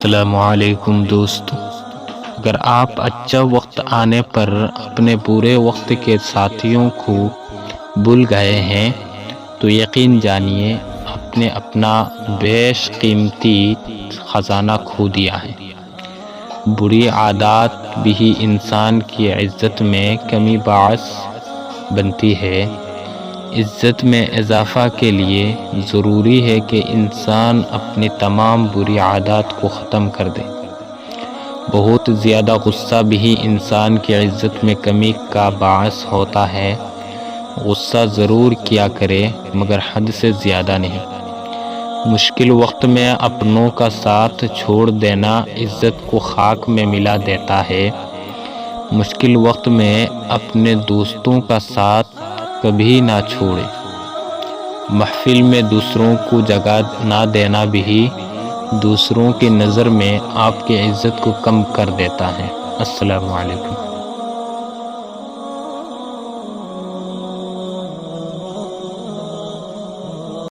السلام علیکم دوستو، اگر آپ اچھا وقت آنے پر اپنے برے وقت کے ساتھیوں کو بھول گئے ہیں تو یقین جانیے آپ نے اپنا بیش قیمتی خزانہ کھو دیا ہے۔ بری عادات بھی انسان کی عزت میں کمی باعث بنتی ہے۔ عزت میں اضافہ کے لیے ضروری ہے کہ انسان اپنی تمام بری عادات کو ختم کر دے۔ بہت زیادہ غصہ بھی انسان کی عزت میں کمی کا باعث ہوتا ہے۔ غصہ ضرور کیا کرے مگر حد سے زیادہ نہیں۔ مشکل وقت میں اپنوں کا ساتھ چھوڑ دینا عزت کو خاک میں ملا دیتا ہے۔ مشکل وقت میں اپنے دوستوں کا ساتھ کبھی نہ چھوڑے۔ محفل میں دوسروں کو جگہ نہ دینا بھی دوسروں کی نظر میں آپ کی عزت کو کم کر دیتا ہے۔ السلام علیکم۔